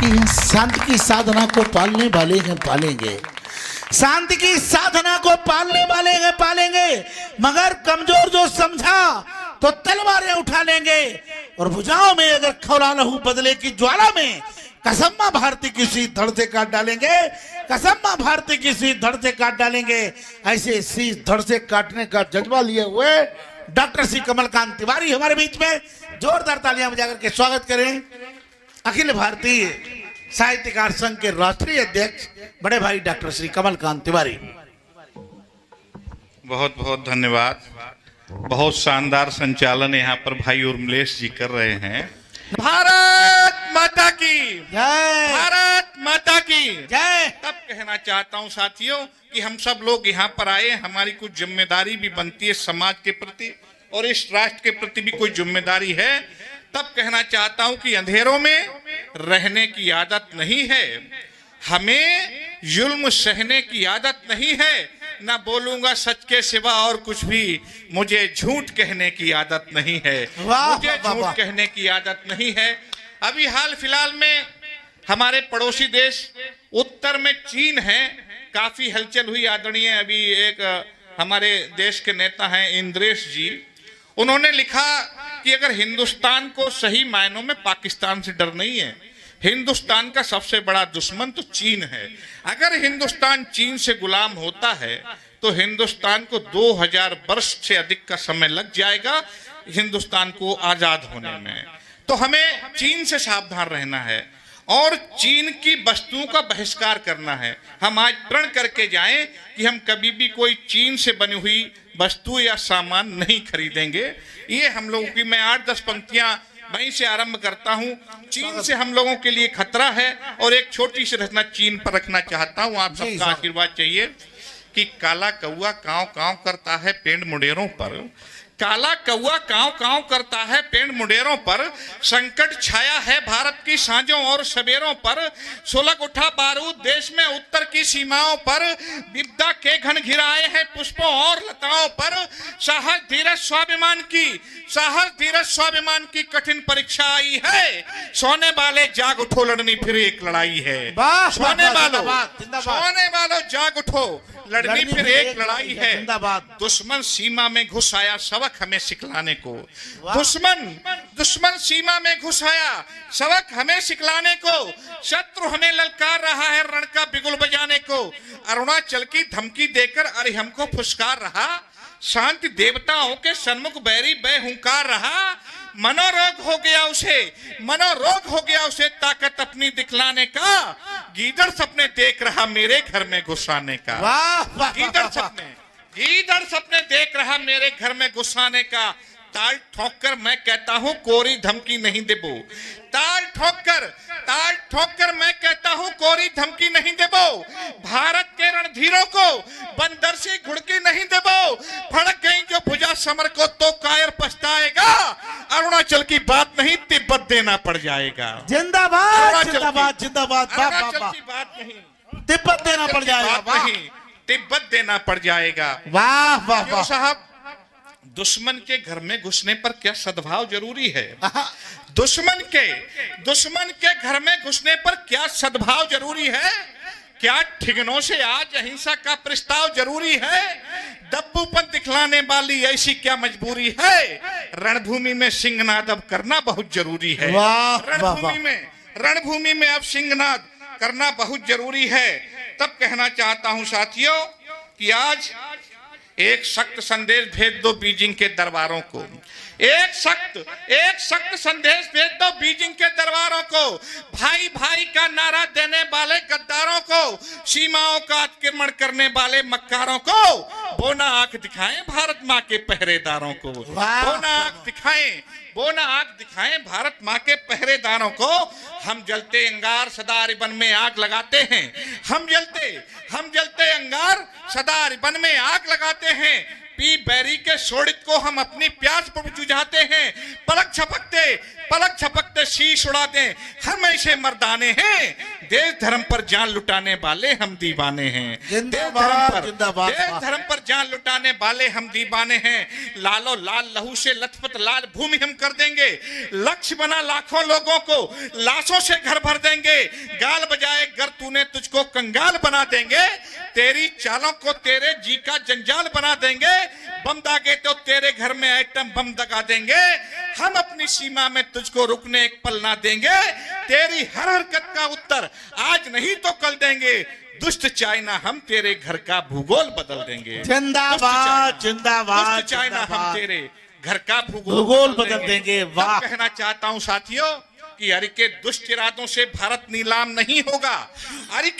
शांति की साधना को पालने वाले हैं पालेंगे, शांति की साधना को पालने वाले हैं पालेंगे, मगर कमजोर जो समझा तो तलवारें उठा लेंगे और भुजाओं में अगर खौला लहू बदले की ज्वाला में कसम मां भारती की शीश धड़ से काट डालेंगे, कसम मां भारती की शीश धड़ से काट डालेंगे। ऐसे शीश धड़ से काटने का जज्बा लिए हुए डॉक्टर श्री कमलकांत तिवारी हमारे बीच में, जोरदार तालियां बजाकर के स्वागत करें। अखिल भारतीय साहित्यकार संघ के राष्ट्रीय अध्यक्ष बड़े भाई डॉक्टर श्री कमलकांत तिवारी। बहुत बहुत धन्यवाद। बहुत शानदार संचालन यहाँ पर भाई उर्मिलेश जी कर रहे हैं। भारत माता की जय, भारत माता की जय। तब कहना चाहता हूँ साथियों कि हम सब लोग यहाँ पर आए, हमारी कुछ जिम्मेदारी भी बनती है समाज के प्रति और इस राष्ट्र के प्रति भी कोई जिम्मेदारी है। तब कहना चाहता हूँ कि अंधेरों में रहने की आदत नहीं है, हमें जुल्म सहने की आदत नहीं है, ना बोलूंगा सच के सिवा और कुछ भी, मुझे झूठ कहने की आदत नहीं है, मुझे झूठ कहने की आदत नहीं है। अभी हाल फिलहाल में हमारे पड़ोसी देश उत्तर में चीन है, काफी हलचल हुई। आदरणीय अभी एक हमारे देश के नेता हैं इंद्रेश जी, उन्होंने लिखा कि अगर हिंदुस्तान को सही मायनों में पाकिस्तान से डर नहीं है, हिंदुस्तान का सबसे बड़ा दुश्मन तो चीन है। अगर हिंदुस्तान चीन से गुलाम होता है तो हिंदुस्तान को 2000 वर्ष से अधिक का समय लग जाएगा हिंदुस्तान को आजाद होने में। तो हमें चीन से सावधान रहना है और चीन की वस्तुओं का बहिष्कार करना है। हम आज प्रण करके जाएं कि हम कभी भी कोई चीन से बनी हुई वस्तु या सामान नहीं खरीदेंगे। ये हम लोगों की, मैं 8-10 पंक्तियां वहीं से आरंभ करता हूं। चीन से हम लोगों के लिए खतरा है और एक छोटी सी रचना चीन पर रखना चाहता हूं। आप सबका आशीर्वाद चाहिए कि काला कौआ कांव कांव करता है पेड़ मुंडेरों पर, काला कौआ कांव कांव करता है पेड़ मुंडेरों पर, संकट छाया है भारत की सांझों और सवेरों पर, सुलग उठा बारूद देश में उत्तर की सीमाओं पर, विपदा के घन घिराए हैं पुष्पों और लताओं पर, साहस धीरज स्वाभिमान की कठिन परीक्षा आई है, सोने वाले जाग उठो लड़नी फिर एक लड़ाई है, सोने वालों जाग उठो लड़नी फिर एक लड़ाई है। दुश्मन सीमा में घुस आया सबक हमें सिखलाने को, दुश्मन सीमा में घुस आया सबक हमें सिखलाने को, शत्रु हमें ललकार रहा है रण का बिगुल बजाने को, अरुणाचल की धमकी देकर अरे हमको फुसकार रहा, शांति देवताओं के सन्मुख बैरी बेहुंकार रहा, मनोरोग हो गया उसे ताकत अपनी दिखलाने का, गीदड़ सपने देख रहा मेरे घर में घुसाने का, गीदड़ सपने देख रहा मेरे घर में घुसाने का, ताल ठोक कर मैं कहता हूँ कोरी धमकी नहीं देबो, ताल ठोक कर मैं कहता हूँ कोरी धमकी नहीं देबो, भारत के रणधीरों को बंदर से घुड़की नहीं देबो, फड़क गई जो भुजा समर को तो कायर पछताएगा, अरुणाचल की बात नहीं तिब्बत देना पड़ जाएगा। जिंदाबाद जिंदाबाद जिंदाबाद, अरुणाचल की बात नहीं तिब्बत देना पड़ जाएगा, तिब्बत देना पड़ जाएगा। वाह वाह वाह साहब, दुश्मन के घर में घुसने पर क्या सद्भाव जरूरी है? दुश्मन के घर में घुसने पर क्या सद्भाव जरूरी है? क्या ठिगनों से आज अहिंसा का प्रस्ताव जरूरी है? दब्बूपन दिखलाने वाली ऐसी क्या मजबूरी है? रणभूमि में सिंहनाद अब करना बहुत जरूरी है। रणभूमि में अब सिंहनाद करना बहुत जरूरी है। तब कहना चाहता हूं साथियों कि आज एक सख्त संदेश भेज दो बीजिंग के दरबारों को, एक सख्त संदेश भेज दो बीजिंग के दरबारों को, भाई भाई का नारा देने वाले गद्दारों को, सीमाओं का अतिक्रमण करने वाले मक्कारों को, बोना आंख दिखाएं भारत माँ के पहरेदारों को, बोना आंख दिखाएं भारत माँ के पहरेदारों को। हम जलते अंगार सदा रिबन में आग लगाते हैं, हम जलते अंगार सदा रिबन में आग लगाते हैं, पी बैरी के शोणित को हम अपनी प्यास पर जुझाते हैं। पलक झपकते शीश उड़ाते हैं, हम ऐसे मर्दाने हैं। देश धर्म पर जान लुटाने वाले हम दीवाने हैं। जिंदाबाद, जिंदाबाद। देश धर्म पर जान लुटाने वाले हम दीवाने हैं। लालो लाल लहू से लथपथ लाल भूमि हम कर देंगे। लक्ष्य बना लाखों लोगों को लाशों से घर भर देंगे। गाल बजाए गर तूने तुझको कंगाल बना देंगे। तेरी चालों को तेरे जी का जंजाल बना देंगे। बम दागे तो तेरे घर में आइटम बम दगा देंगे। हम अपनी सीमा में तुझको रुकने एक पल ना देंगे। तेरी हर हरकत का उत्तर आज नहीं तो कल देंगे। दुष्ट चाइना हम तेरे घर का भूगोल बदल देंगे। जिंदाबाद, जिंदाबाद, दुष्ट चाइना हम तेरे घर का भूगोल बदल देंगे। वाह। कहना चाहता हूं साथियों कि अरि के दुष्ट इरादों से भारत नीलाम नहीं होगा। अरि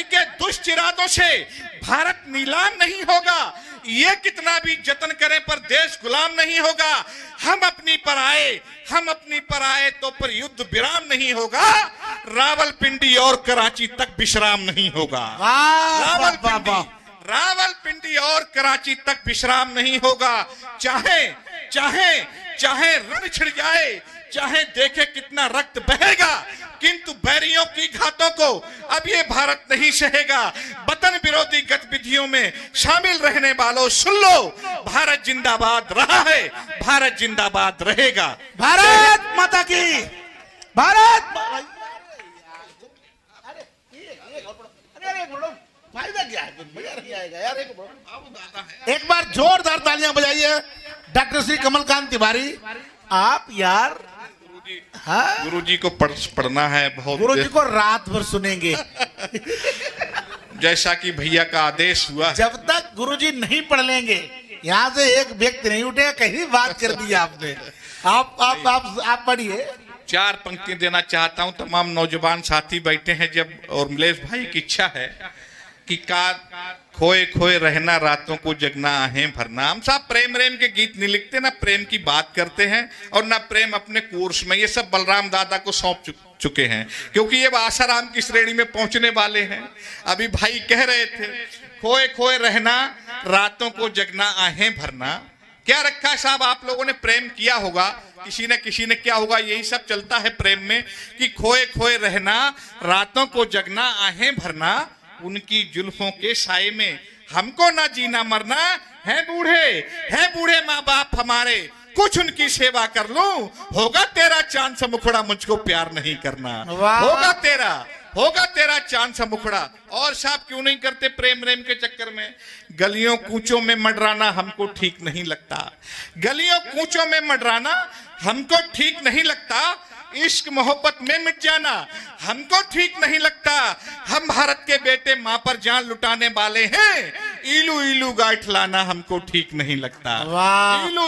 के दुष्ट इरादों से भारत नीलाम नहीं होगा। ये कितना भी जतन करें पर देश गुलाम नहीं होगा। हम अपनी पर आए तो पर युद्ध विराम नहीं होगा। रावलपिंडी और कराची तक विश्राम नहीं होगा। रावलपिंडी और कराची तक विश्राम नहीं होगा। चाहे रण छिड़ जाए, चाहे देखे कितना रक्त बहेगा, किंतु बैरियों की घातों को अब ये भारत नहीं सहेगा। वतन विरोधी गतिविधियों में शामिल रहने वालों सुन लो, भारत जिंदाबाद रहा है, भारत जिंदाबाद रहेगा। भारत माता की, भारत। एक बार जोरदार तालियां बजाइए डॉक्टर श्री कमलकांत तिवारी। आप यार गुरुजी को पढ़ना है बहुत। गुरुजी को रात भर सुनेंगे। जैसा कि भैया का आदेश हुआ। जब तक गुरुजी नहीं पढ़ लेंगे यहाँ से एक व्यक्ति नहीं उठेगा। कहीं बात कर दी आपने। आप पढ़िए। 4 पंक्तियां देना चाहता हूं। तमाम नौजवान साथी बैठे हैं जब, और मिलेश भाई की इच्छा है कि खोए खोए रहना, रातों को जगना, आहें भरना। हम साहब प्रेम के गीत नहीं लिखते, ना प्रेम की बात करते हैं और ना प्रेम अपने कोर्स में। ये सब बलराम दादा को सौंप चुके हैं, क्योंकि ये आसाराम की श्रेणी में पहुंचने वाले हैं। अभी भाई कह रहे थे खोए खोए रहना, रातों को जगना, आहें भरना। क्या रखा है साहब आप लोगों ने? प्रेम किया होगा किसी ने क्या होगा, यही सब चलता है प्रेम में कि खोए खोए रहना, रातों को जगना, आहें भरना। उनकी जुल्फों के साए में हमको ना जीना मरना। है बूढ़े माँ बाप हमारे, कुछ उनकी सेवा कर लूं। होगा तेरा चांद सा मुखड़ा, मुझको प्यार नहीं करना। होगा तेरा चांद सा मुखड़ा। और साहब क्यों नहीं करते प्रेम के चक्कर में? गलियों कूचों में मंडराना हमको ठीक नहीं लगता। गलियों कूचों में मंडराना हमको ठीक नहीं लगता। इश्क मोहब्बत में मिट जाना हमको ठीक नहीं लगता। हम भारत के बेटे माँ पर जान लुटाने वाले हैं। इलू इलू गाइठ लाना हमको ठीक नहीं लगता। इलू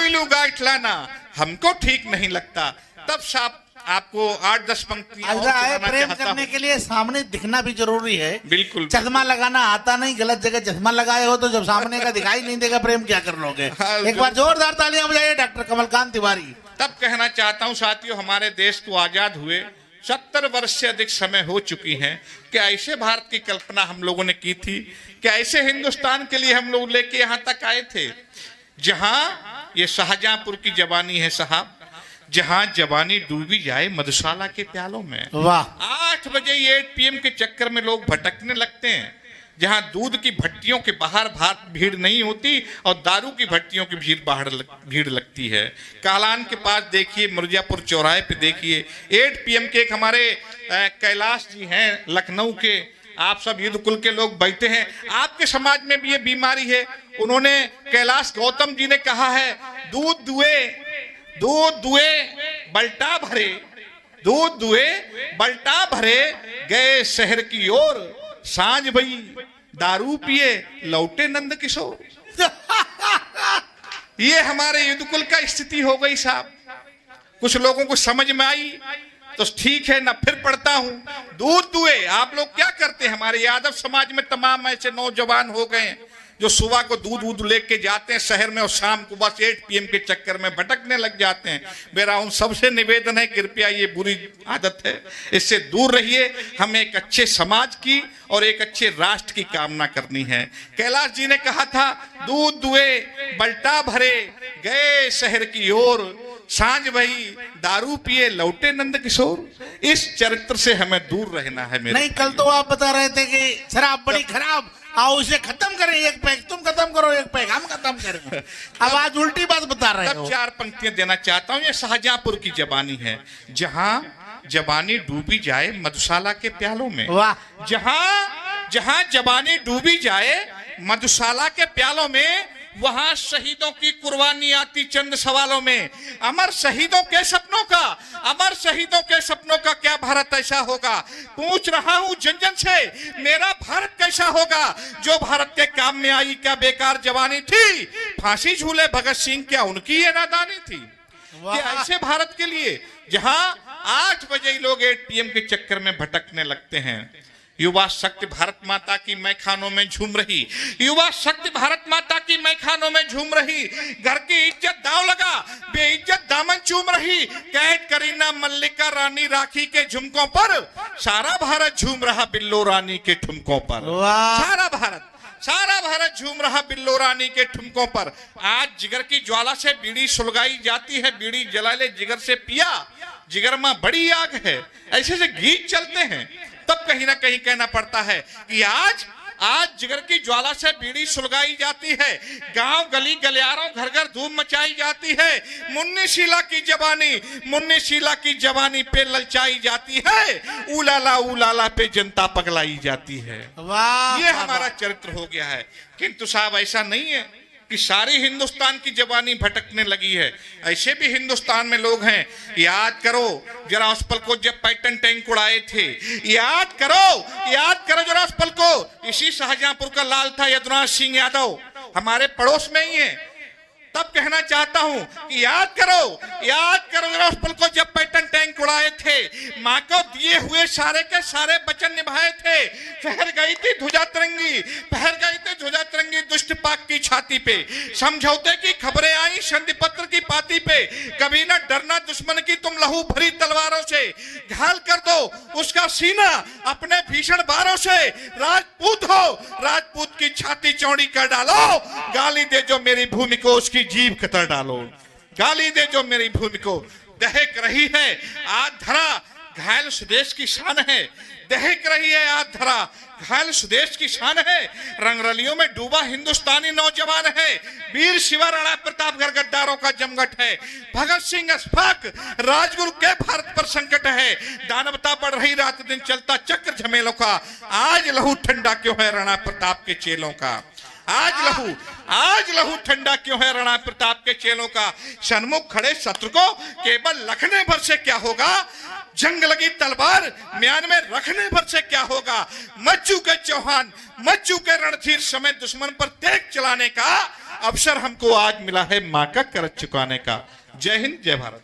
इलू गाइठ लाना हमको ठीक नहीं लगता। तब साहब आपको 8-10 पंक्तियां प्रेम करने के लिए सामने दिखना भी जरूरी है। बिल्कुल। चश्मा लगाना आता नहीं, गलत जगह चश्मा लगाए हो तो जब सामने का दिखाई नहीं देगा प्रेम क्या कर लोगे। एक बार जोरदार तालियां बजाइए डॉक्टर कमलकांत तिवारी। तब कहना चाहता हूं साथियों, हमारे देश को आजाद हुए 70 वर्ष से अधिक समय हो चुकी है। क्या ऐसे भारत की कल्पना हम लोगों ने की थी? क्या ऐसे हिंदुस्तान के लिए हम लोग लेके यहां तक आए थे जहां ये शाहजहांपुर की जवानी है साहब, जहां जवानी डूबी जाए मधुशाला के प्यालों में। वाह। 8 बजे 8 PM के चक्कर में लोग भटकने लगते हैं, जहां दूध की भट्टियों के बाहर भीड़ नहीं होती और दारू की भट्टियों की भीड़ लगती है। कालान के पास देखिए, मिर्जापुर चौराहे पे देखिए, 8 PM के एक हमारे कैलाश जी हैं लखनऊ के। आप सब युद्ध कुल के लोग बैठे हैं। आपके समाज में भी ये बीमारी है। उन्होंने कैलाश गौतम जी ने कहा है, दूध दुए बल्टा भरे, दूध दुए बल्टा भरे, गए शहर की ओर, सांझ भई दारू पिए लौटे नंद किशोर। ये हमारे युद्धकुल का स्थिति हो गई साहब। कुछ लोगों को समझ में आई तो ठीक है, ना फिर पढ़ता हूं। दूध दुए आप लोग क्या करते हैं? हमारे यादव समाज में तमाम ऐसे नौजवान हो गए जो सुबह को दूध लेके जाते हैं शहर में और शाम को बस 8 PM के चक्कर में भटकने लग जाते हैं। मेरा उन सबसे निवेदन है, कृपया ये बुरी आदत है, इससे दूर रहिए। हम एक अच्छे समाज की और एक अच्छे राष्ट्र की कामना करनी है। कैलाश जी ने कहा था, दूध दुए बल्टा भरे गए शहर की ओर, सांझ भई दारू पिए लौटे नंद किशोर। इस चरित्र से हमें दूर रहना है मेरे। नहीं, कल तो आप बता रहे थे कि शराब बड़ी खराब, आओ इसे खत्म करें, एक पैक तुम खत्म करो, एक पैक हम खत्म करें। अब आज उल्टी बात बता रहे हो। तब 4 पंक्तियां देना चाहता हूं। ये शाहजहांपुर की जबानी है। जहां जबानी डूबी जाए मधुशाला के प्यालों में, वाह। जहां जबानी डूबी जाए मधुशाला के प्यालों में, वहां शहीदों की कुर्बानी आती चंद सवालों में। अमर शहीदों के सपनों का, अमर शहीदों के सपनों का क्या भारत ऐसा होगा? पूछ रहा हूं जन जन से, मेरा भारत कैसा होगा? जो भारत के काम में आई क्या बेकार जवानी थी? फांसी झूले भगत सिंह क्या उनकी ये नादानी थी? कि ऐसे भारत के लिए जहां 8 बजे लोग एटीएम के चक्कर में भटकने लगते हैं। युवा शक्ति भारत माता की मैखानों में झूम रही, युवा शक्ति भारत माता की मैखानों में झूम रही। घर की इज्जत दाव लगा, बेइज्जत दामन चूम रही। कैद करीना मल्लिका रानी राखी के झुमकों पर, सारा भारत झूम रहा बिल्लो रानी के ठुमकों पर। सारा भारत झूम रहा बिल्लो रानी के ठुमकों पर। आज जिगर की ज्वाला से बीड़ी सुलगाई जाती है, बीड़ी जला ले जिगर से पिया, जिगर में बड़ी आग है। ऐसे से गीत चलते हैं, तब कहीं ना कहीं कहना पड़ता है कि आज जिगर की ज्वाला से बीड़ी सुलगाई जाती है, गांव गली गलियारों घर घर धूम मचाई जाती है। मुन्नी शीला की जवानी पे ललचाई जाती है, उलाला पे जनता पगलाई जाती है। वाह, ये हमारा चरित्र हो गया है। किंतु साहब ऐसा नहीं है कि सारी हिंदुस्तान की जवानी भटकने लगी है। ऐसे भी हिंदुस्तान में लोग हैं। याद करो जरा उस पल को जब पैटर्न टैंक उड़ाए थे, याद करो जरा उस पल को। इसी शाहजहांपुर का लाल था यदुराज सिंह यादव, हमारे पड़ोस में ही है। तब कहना चाहता हूं कि याद करो जरा उस पल को जब पैटर्न टैंक उड़ाए थे, माँ को दिए हुए सारे के सारे वचन निभाए थे। फहर गई थी ध्वजा तिरंगी दुष्ट पाक की छाती पे, समझौते की खबरें आई संधि पत्र की पाती पे। कभी न डरना दुश्मन की तुम लहू भरी तलवारों से, घायल कर दो उसका सीना अपने भीषण बारों से। राजपूत हो, राजपूत की छाती चौड़ी कर डालो, गाली दे जो मेरी भूमि को उसकी जीभ कतर डालो। गाली दे जो मेरी भूमि को। दहक रही है आज धरा, घायल स्वदेश की शान है। दहक रही है आज धरा, घायल स्वदेश की शान है। रंगरलियों में डूबा हिंदुस्तानी नौजवान है। वीर शिवा राणा प्रतापगढ़ गद्दारों का जमघट है। भगत सिंह अशफाक राजगुरु के भारत पर संकट है। दानवता बढ़ रही रात दिन चलता चक्र झमेलों का। आज लहू ठंडा क्यों है राणा प्रताप के चेलों का? आज लहू ठंडा क्यों है राणा प्रताप के चेलों का? सन्मुख खड़े शत्रु को केवल लखने भर से क्या होगा? जंग लगी तलवार म्यान में रखने भर से क्या होगा? मज्जू के चौहान, मज्जू के रणधीर समेत दुश्मन पर तेग चलाने का अवसर हमको आज मिला है, मां का कर्ज चुकाने का। जय हिंद, जय भारत।